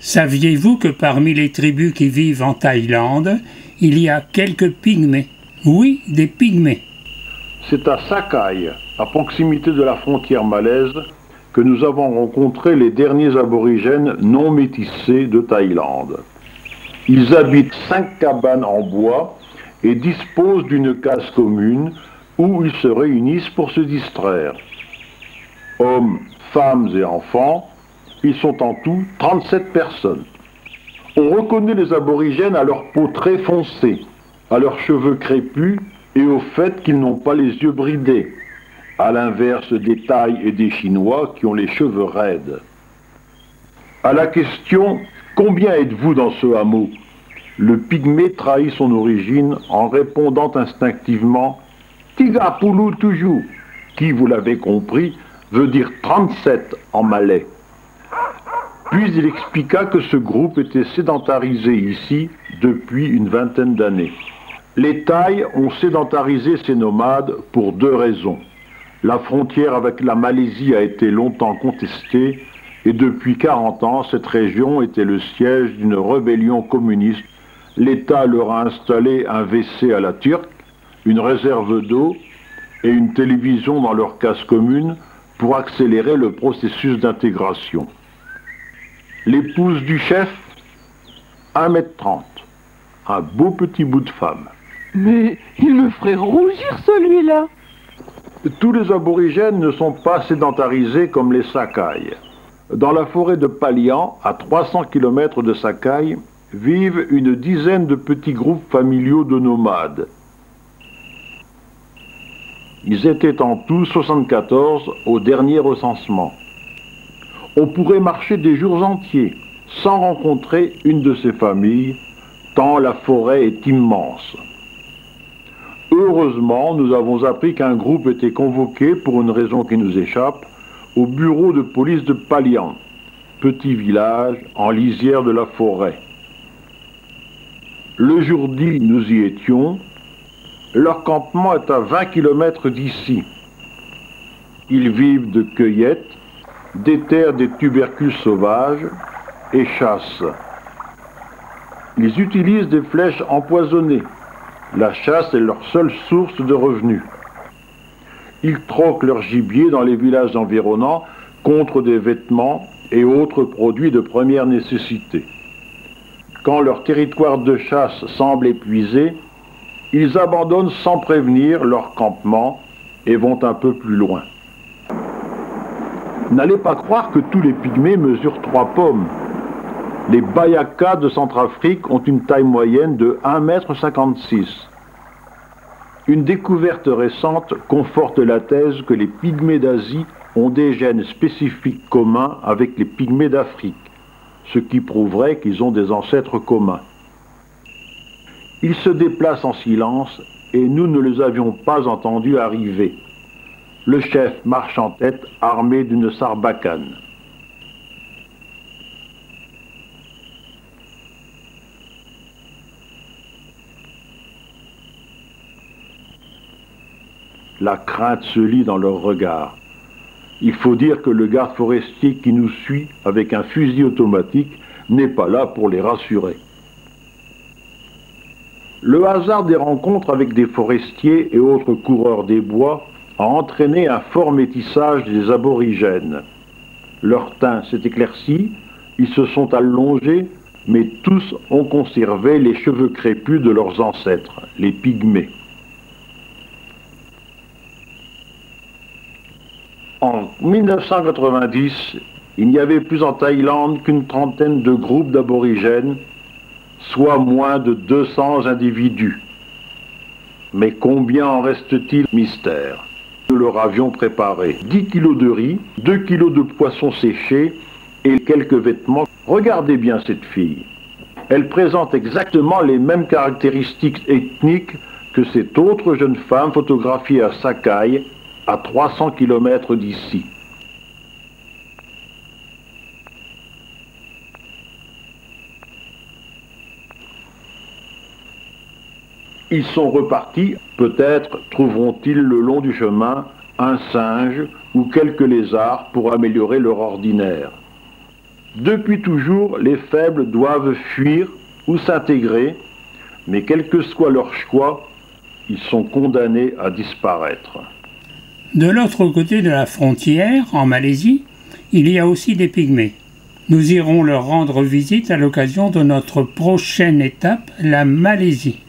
Saviez-vous que parmi les tribus qui vivent en Thaïlande, il y a quelques pygmées? Oui, des pygmées. C'est à Sakai, à proximité de la frontière malaise, que nous avons rencontré les derniers aborigènes non métissés de Thaïlande. Ils habitent 5 cabanes en bois et disposent d'une case commune où ils se réunissent pour se distraire. Hommes, femmes et enfants, ils sont en tout 37 personnes. On reconnaît les aborigènes à leur peau très foncée, à leurs cheveux crépus et au fait qu'ils n'ont pas les yeux bridés, à l'inverse des Thaïs et des Chinois qui ont les cheveux raides. À la question « Combien êtes-vous dans ce hameau ?», le pygmée trahit son origine en répondant instinctivement « Tigapulu toujours », qui, vous l'avez compris, veut dire 37 en malais. Puis il expliqua que ce groupe était sédentarisé ici depuis une vingtaine d'années. Les Thaïs ont sédentarisé ces nomades pour 2 raisons. La frontière avec la Malaisie a été longtemps contestée et depuis 40 ans, cette région était le siège d'une rébellion communiste. L'État leur a installé un WC à la turque, une réserve d'eau et une télévision dans leur case commune pour accélérer le processus d'intégration. L'épouse du chef, 1,30 m, un beau petit bout de femme. Mais il me ferait rougir celui-là. Tous les aborigènes ne sont pas sédentarisés comme les Sakai. Dans la forêt de Palian, à 300 km de Sakai, vivent une dizaine de petits groupes familiaux de nomades. Ils étaient en tout 74 au dernier recensement. On pourrait marcher des jours entiers sans rencontrer une de ces familles, tant la forêt est immense. Heureusement, nous avons appris qu'un groupe était convoqué, pour une raison qui nous échappe, au bureau de police de Palian, petit village en lisière de la forêt. Le jour dit, nous y étions. Leur campement est à 20 km d'ici. Ils vivent de cueillettes, déterrent des tubercules sauvages et chassent. Ils utilisent des flèches empoisonnées. La chasse est leur seule source de revenus. Ils troquent leur gibier dans les villages environnants contre des vêtements et autres produits de première nécessité. Quand leur territoire de chasse semble épuisé, ils abandonnent sans prévenir leur campement et vont un peu plus loin. N'allez pas croire que tous les pygmées mesurent 3 pommes. Les Bayakas de Centrafrique ont une taille moyenne de 1,56 m. Une découverte récente conforte la thèse que les pygmées d'Asie ont des gènes spécifiques communs avec les pygmées d'Afrique, ce qui prouverait qu'ils ont des ancêtres communs. Ils se déplacent en silence et nous ne les avions pas entendus arriver. Le chef marche en tête armé d'une sarbacane. La crainte se lit dans leur regard. Il faut dire que le garde forestier qui nous suit avec un fusil automatique n'est pas là pour les rassurer. Le hasard des rencontres avec des forestiers et autres coureurs des bois a entraîné un fort métissage des aborigènes. Leur teint s'est éclairci, ils se sont allongés, mais tous ont conservé les cheveux crépus de leurs ancêtres, les pygmées. En 1990, il n'y avait plus en Thaïlande qu'une trentaine de groupes d'aborigènes, soit moins de 200 individus. Mais combien en reste-t-il? Mystère. Nous leur avions préparé 10 kilos de riz, 2 kilos de poissons séchés et quelques vêtements. Regardez bien cette fille. Elle présente exactement les mêmes caractéristiques ethniques que cette autre jeune femme photographiée à Sakai, à 300 km d'ici. Ils sont repartis, peut-être trouveront-ils le long du chemin un singe ou quelques lézards pour améliorer leur ordinaire. Depuis toujours, les faibles doivent fuir ou s'intégrer, mais quel que soit leur choix, ils sont condamnés à disparaître. De l'autre côté de la frontière, en Malaisie, il y a aussi des pygmées. Nous irons leur rendre visite à l'occasion de notre prochaine étape, la Malaisie.